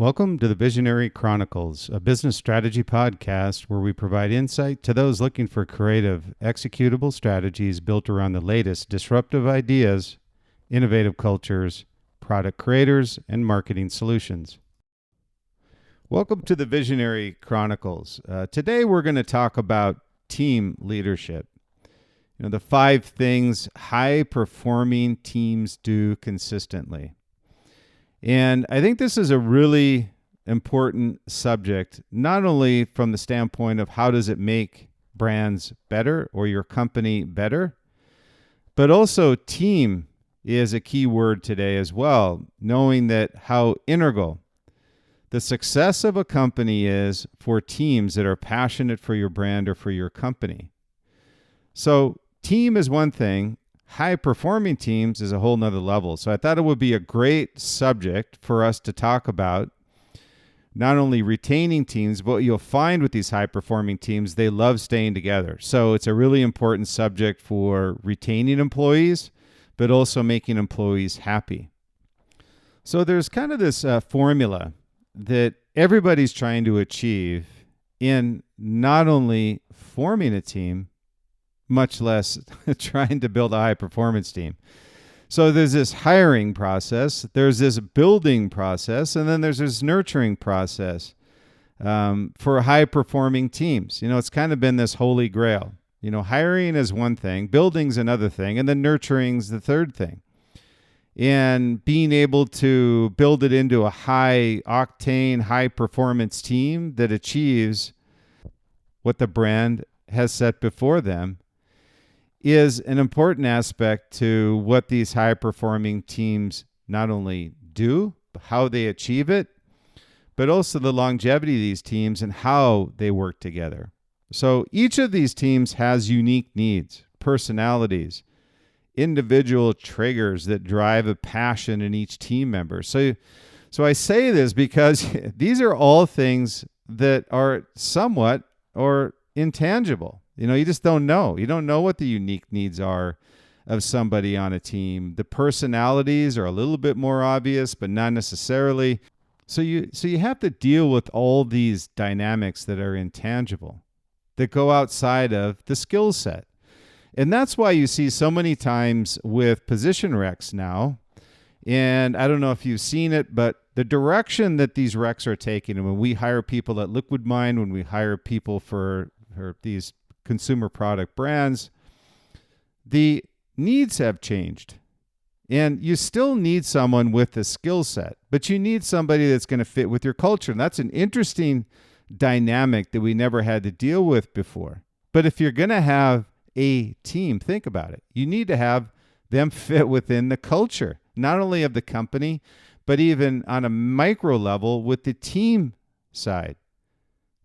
Welcome to the Visionary Chronicles, a business strategy podcast where we provide insight to those looking for creative, executable strategies built around the latest disruptive ideas, innovative cultures, product creators, and marketing solutions. Welcome to the Visionary Chronicles. Today we're going to talk about team leadership. The 5 things high-performing teams do consistently. And I think this is a really important subject, not only from the standpoint of how does it make brands better or your company better, but also team is a key word today as well, knowing that how integral the success of a company is for teams that are passionate for your brand or for your company. So team is one thing. High-performing teams is a whole nother level. So I thought it would be a great subject for us to talk about, not only retaining teams, but what you'll find with these high-performing teams, they love staying together. So it's a really important subject for retaining employees, but also making employees happy. So there's kind of this formula that everybody's trying to achieve in not only forming a team, much less trying to build a high-performance team. So there's this hiring process, there's this building process, and then there's this nurturing process for high-performing teams. It's kind of been this holy grail. Hiring is one thing, building's another thing, and then nurturing's the third thing. And being able to build it into a high-octane, high-performance team that achieves what the brand has set before them is an important aspect to what these high-performing teams not only do, but how they achieve it, but also the longevity of these teams and how they work together. So each of these teams has unique needs, personalities, individual triggers that drive a passion in each team member. So I say this because these are all things that are somewhat or intangible. You just don't know. You don't know what the unique needs are of somebody on a team. The personalities are a little bit more obvious, but not necessarily. So you have to deal with all these dynamics that are intangible, that go outside of the skill set. And that's why you see so many times with position recs now, and I don't know if you've seen it, but the direction that these recs are taking, and when we hire people at Liquid Mind, when we hire people for these consumer product brands, the needs have changed. And you still need someone with the skill set, but you need somebody that's going to fit with your culture. And that's an interesting dynamic that we never had to deal with before. But if you're going to have a team, think about it. You need to have them fit within the culture, not only of the company, but even on a micro level with the team side.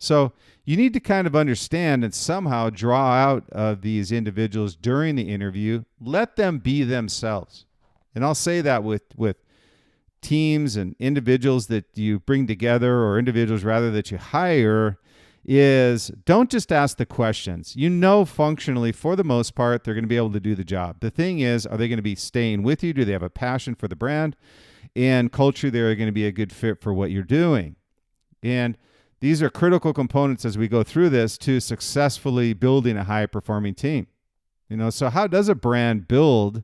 So you need to kind of understand and somehow draw out of these individuals during the interview, let them be themselves. And I'll say that with teams and individuals that you bring together, or individuals rather that you hire, is don't just ask the questions. Functionally, for the most part, they're going to be able to do the job. The thing is, are they going to be staying with you? Do they have a passion for the brand? And culturally, they're going to be a good fit for what you're doing. And these are critical components as we go through this to successfully building a high-performing team. So how does a brand build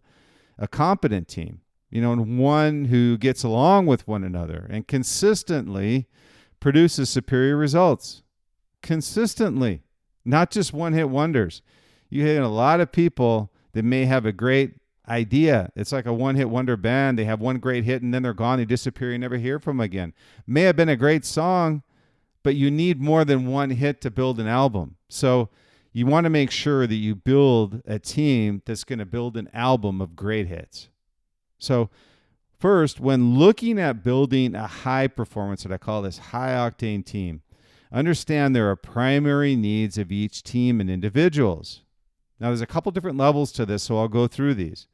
a competent team? One who gets along with one another and consistently produces superior results. Consistently, not just one-hit wonders. You hit a lot of people that may have a great idea. It's like a one-hit wonder band. They have one great hit and then they're gone. They disappear. You never hear from them again. May have been a great song, but you need more than one hit to build an album. So you want to make sure that you build a team that's going to build an album of great hits. So first, when looking at building a high performance, what I call this high octane team, understand there are primary needs of each team and individuals. Now, there's a couple different levels to this, so I'll go through these.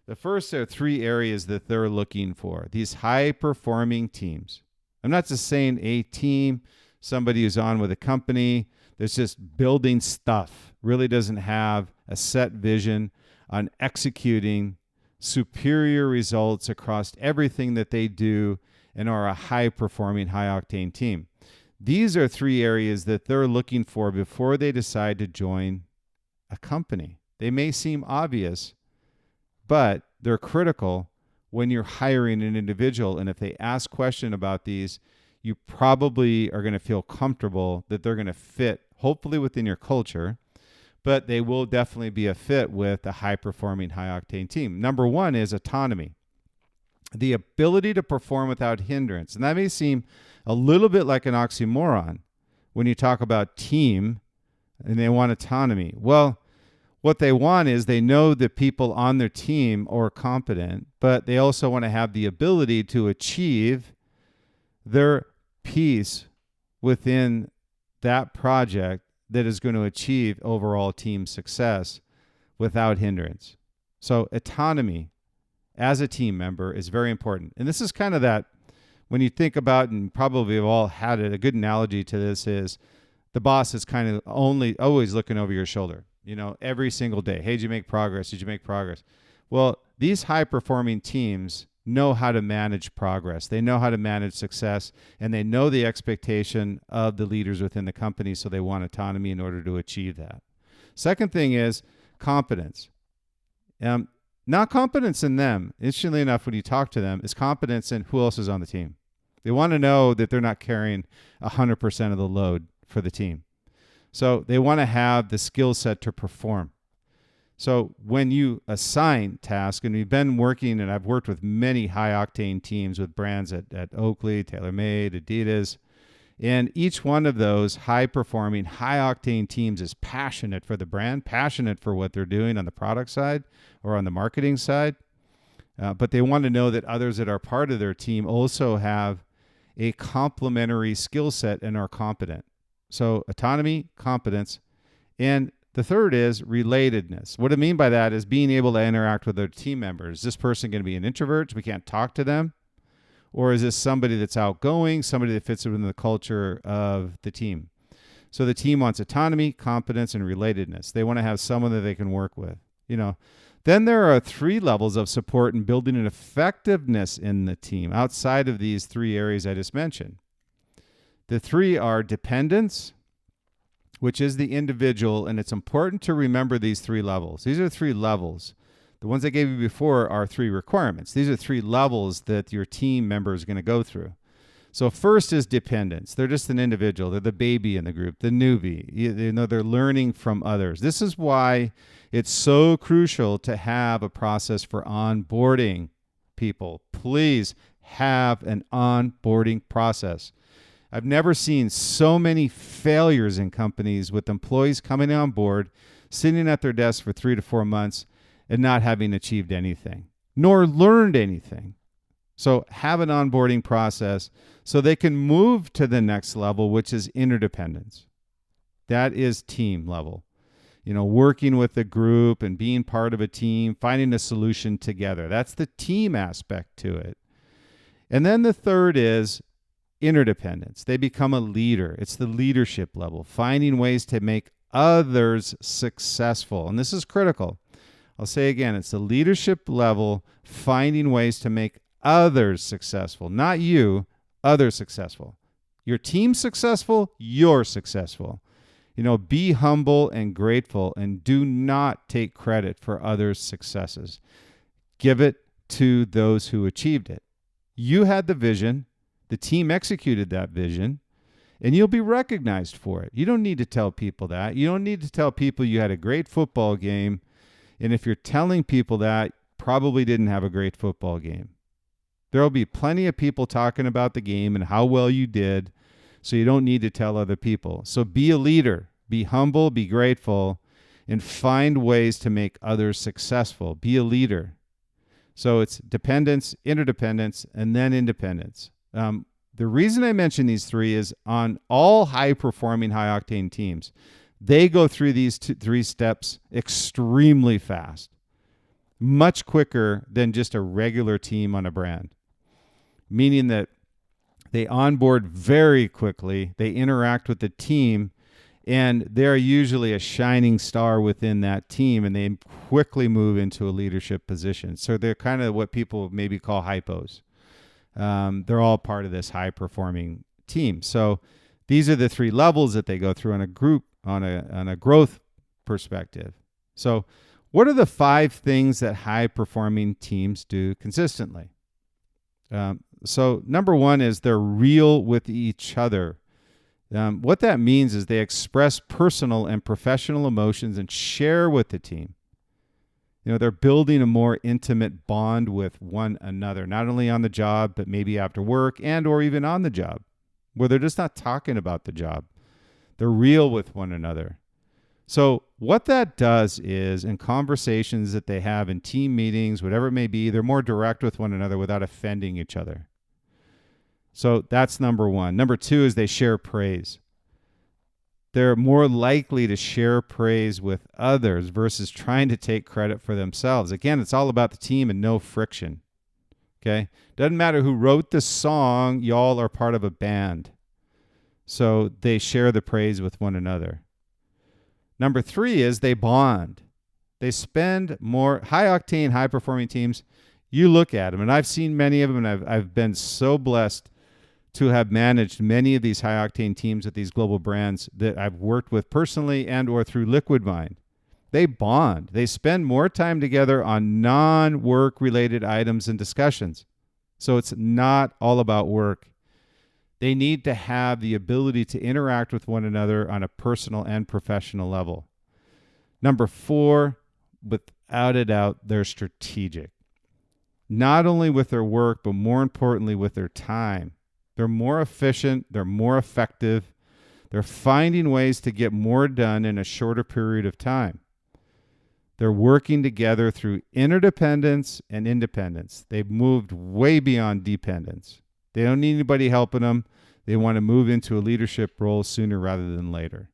The first, there are 3 areas that they're looking for, these high-performing teams. I'm not just saying a team, somebody who's on with a company that's just building stuff, really doesn't have a set vision on executing superior results across everything that they do and are a high-performing, high-octane team. These are 3 areas that they're looking for before they decide to join a company. They may seem obvious, but they're critical when you're hiring an individual. And if they ask questions about these, you probably are going to feel comfortable that they're going to fit, hopefully within your culture, but they will definitely be a fit with a high-performing, high-octane team. Number 1 is autonomy, the ability to perform without hindrance. And that may seem a little bit like an oxymoron when you talk about team and they want autonomy. Well, what they want is they know that people on their team are competent, but they also want to have the ability to achieve their piece within that project that is going to achieve overall team success without hindrance. So autonomy as a team member is very important. And this is kind of that, when you think about, and probably have all had it, a good analogy to this is the boss is kind of always looking over your shoulder, every single day. Hey, did you make progress? Did you make progress? Well, these high-performing teams know how to manage progress. They know how to manage success, and they know the expectation of the leaders within the company, so they want autonomy in order to achieve that. Second thing is competence. Not competence in them, interestingly enough, when you talk to them, is competence in who else is on the team. They want to know that they're not carrying 100% of the load for the team. So they want to have the skill set to perform. So when you assign tasks, and we've been working, and I've worked with many high-octane teams with brands at Oakley, TaylorMade, Adidas, and each one of those high-performing, high-octane teams is passionate for the brand, passionate for what they're doing on the product side or on the marketing side, but they want to know that others that are part of their team also have a complementary skill set and are competent. So autonomy, competence, and the third is relatedness. What I mean by that is being able to interact with their team members. Is this person going to be an introvert, so we can't talk to them? Or is this somebody that's outgoing, somebody that fits within the culture of the team? So the team wants autonomy, competence, and relatedness. They want to have someone that they can work with. Then there are 3 levels of support in building an effectiveness in the team outside of these 3 areas I just mentioned. The 3 are dependence, which is the individual, and it's important to remember these 3 levels. These are 3 levels. The ones I gave you before are 3 requirements. These are 3 levels that your team member is going to go through. So first is dependence. They're just an individual. They're the baby in the group, the newbie. They're learning from others. This is why it's so crucial to have a process for onboarding people. Please have an onboarding process. I've never seen so many failures in companies with employees coming on board, sitting at their desk for 3 to 4 months and not having achieved anything, nor learned anything. So have an onboarding process so they can move to the next level, which is interdependence. That is team level. Working with a group and being part of a team, finding a solution together. That's the team aspect to it. And then the third is interdependence. They become a leader. It's the leadership level, finding ways to make others successful. And this is critical. I'll say again, it's the leadership level, finding ways to make others successful. Not you, others successful. Your team successful, you're successful. Be humble and grateful, and do not take credit for others' successes. Give it to those who achieved it. You had the vision. The team executed that vision, and you'll be recognized for it. You don't need to tell people that. You don't need to tell people you had a great football game, and if you're telling people that, probably didn't have a great football game. There will be plenty of people talking about the game and how well you did, so you don't need to tell other people. So be a leader. Be humble, be grateful, and find ways to make others successful. Be a leader. So it's dependence, interdependence, and then independence. The reason I mention these 3 is on all high-performing, high-octane teams, they go through these 3 steps extremely fast, much quicker than just a regular team on a brand, meaning that they onboard very quickly, they interact with the team, and they're usually a shining star within that team, and they quickly move into a leadership position. So they're kind of what people maybe call hypos. They're all part of this high-performing team. So these are the 3 levels that they go through on a group, on a growth perspective. So what are the 5 things that high-performing teams do consistently? So number 1 is they're real with each other. What that means is they express personal and professional emotions and share with the team. They're building a more intimate bond with one another, not only on the job, but maybe after work and or even on the job, where they're just not talking about the job. They're real with one another. So what that does is, in conversations that they have in team meetings, whatever it may be, they're more direct with one another without offending each other. So that's number 1. Number 2 is they share praise. They're more likely to share praise with others versus trying to take credit for themselves. Again, it's all about the team and no friction. Okay? Doesn't matter who wrote the song, y'all are part of a band. So they share the praise with one another. Number 3 is they bond. They spend more, high-octane, high-performing teams, you look at them, and I've seen many of them, and I've been so blessed to have managed many of these high-octane teams at these global brands that I've worked with personally and or through Liquid Mind. They bond. They spend more time together on non-work related items and discussions. So it's not all about work. They need to have the ability to interact with one another on a personal and professional level. Number 4, without a doubt, they're strategic. Not only with their work, but more importantly with their time. They're more efficient. They're more effective. They're finding ways to get more done in a shorter period of time. They're working together through interdependence and independence. They've moved way beyond dependence. They don't need anybody helping them. They want to move into a leadership role sooner rather than later.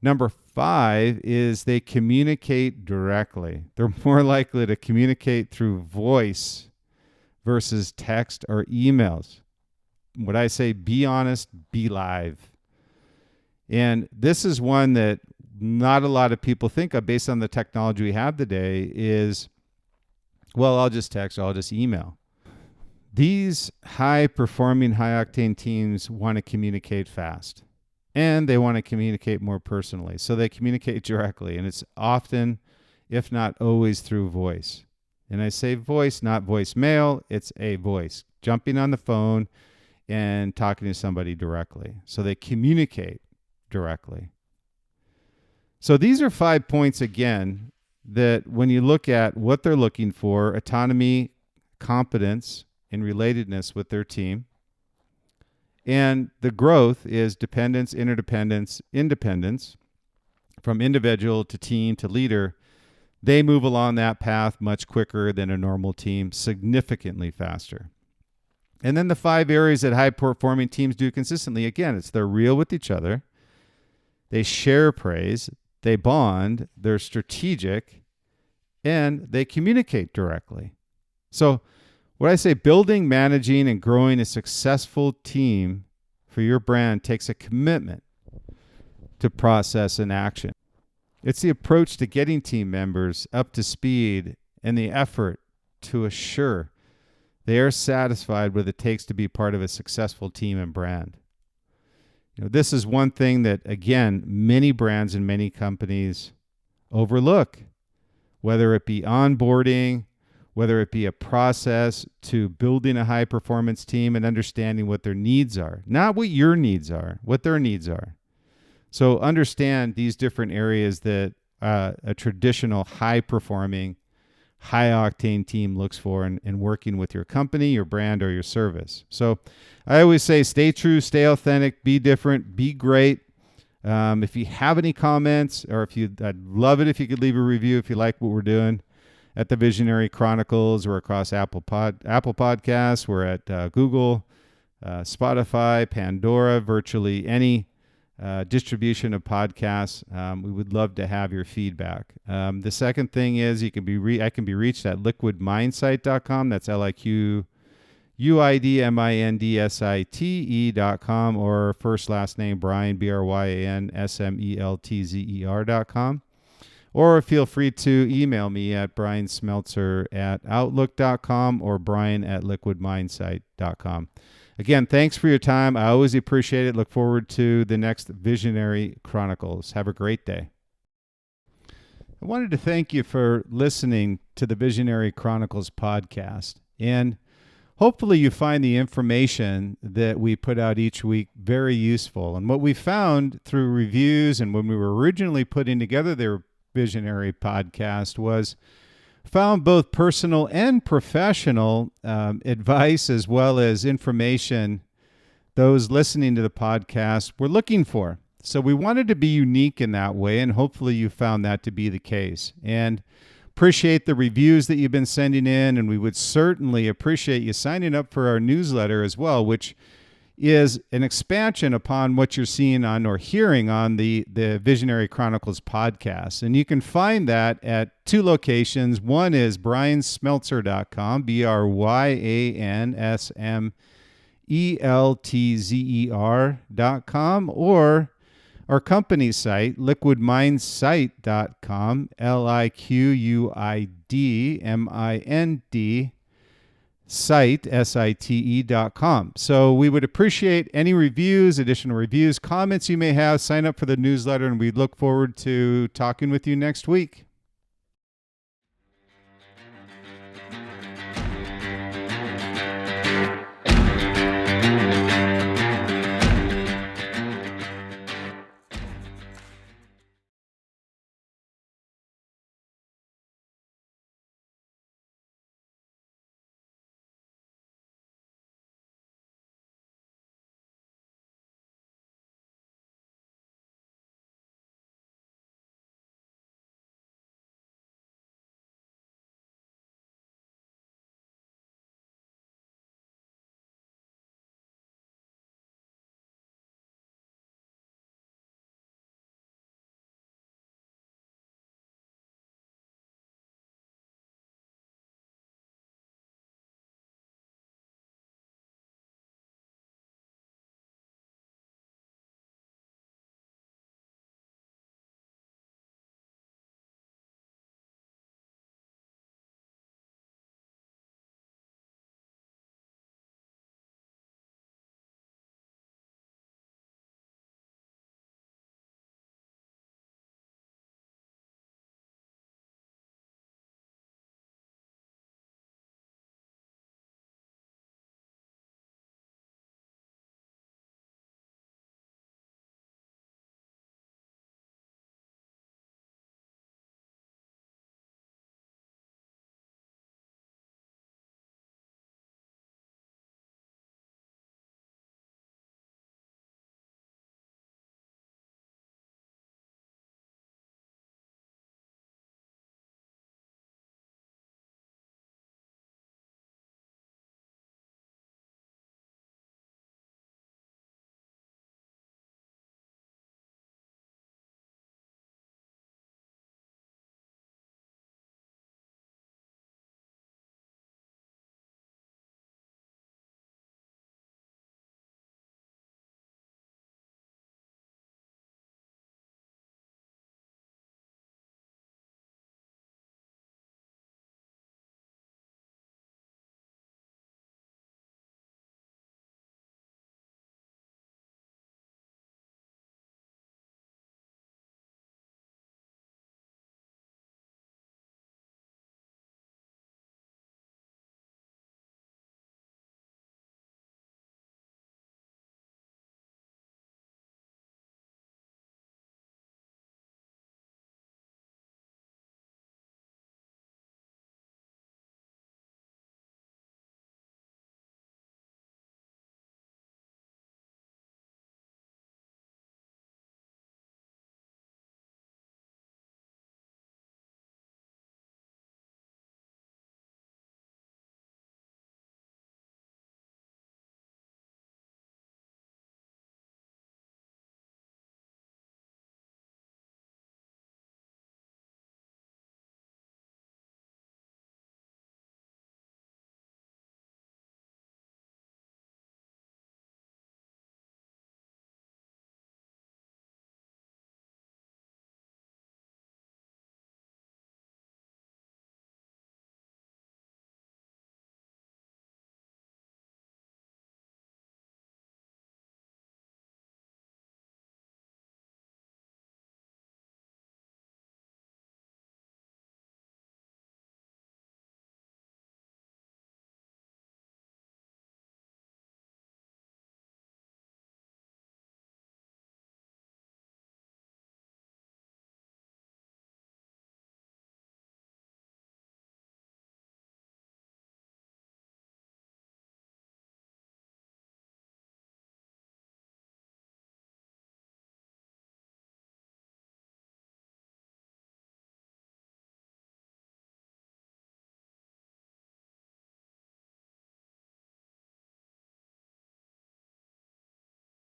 Number 5 is they communicate directly. They're more likely to communicate through voice versus text or emails. What I say, be honest, be live. And this is one that not a lot of people think of based on the technology we have today is, well, I'll just text or I'll just email. These high-performing, high-octane teams want to communicate fast, and they want to communicate more personally. So they communicate directly, and it's often, if not always, through voice. And I say voice, not voicemail. It's a voice. Jumping on the phone and talking to somebody directly. So they communicate directly. So these are 5 points, again, that when you look at what they're looking for, autonomy, competence, and relatedness with their team. And the growth is dependence, interdependence, independence, from individual to team to leader. They move along that path much quicker than a normal team, significantly faster. And then the 5 areas that high-performing teams do consistently, again, it's they're real with each other, they share praise, they bond, they're strategic, and they communicate directly. So what I say, building, managing, and growing a successful team for your brand takes a commitment to process and action. It's the approach to getting team members up to speed and the effort to assure they are satisfied with what it takes to be part of a successful team and brand. This is one thing that, again, many brands and many companies overlook, whether it be onboarding, whether it be a process to building a high-performance team and understanding what their needs are. Not what your needs are, what their needs are. So understand these different areas that a traditional high-performing, high-octane team looks for in working with your company, your brand, or your service. So I always say stay true, stay authentic, be different, be great. If you have any comments, or I'd love it if you could leave a review if you like what we're doing at the Visionary Chronicles. We're across Apple Podcasts. We're at Google, Spotify, Pandora, virtually any distribution of podcasts. We would love to have your feedback. The second thing is I can be reached at liquidmindsite.com. That's LIQUIDMINDSITE.com, or first last name Bryan, BRYAN SMELTZER.com. or feel free to email me at bryansmeltzer@outlook.com or brian@liquidmindsight.com. Again, thanks for your time. I always appreciate it. Look forward to the next Visionary Chronicles. Have a great day. I wanted to thank you for listening to the Visionary Chronicles podcast. And hopefully you find the information that we put out each week very useful. And what we found through reviews and when we were originally putting together their Visionary podcast was found both personal and professional advice as well as information those listening to the podcast were looking for. So we wanted to be unique in that way, and hopefully you found that to be the case. And appreciate the reviews that you've been sending in, and we would certainly appreciate you signing up for our newsletter as well, which is an expansion upon what you're seeing on or hearing on the Visionary Chronicles podcast. And you can find that at two locations. One is bryansmeltzer.com, bryansmeltzer.com, or our company site, liquidmindsight.com, liquidmind site, site.com. So we would appreciate any reviews, additional reviews, comments you may have. Sign up for the newsletter, and we look forward to talking with you next week.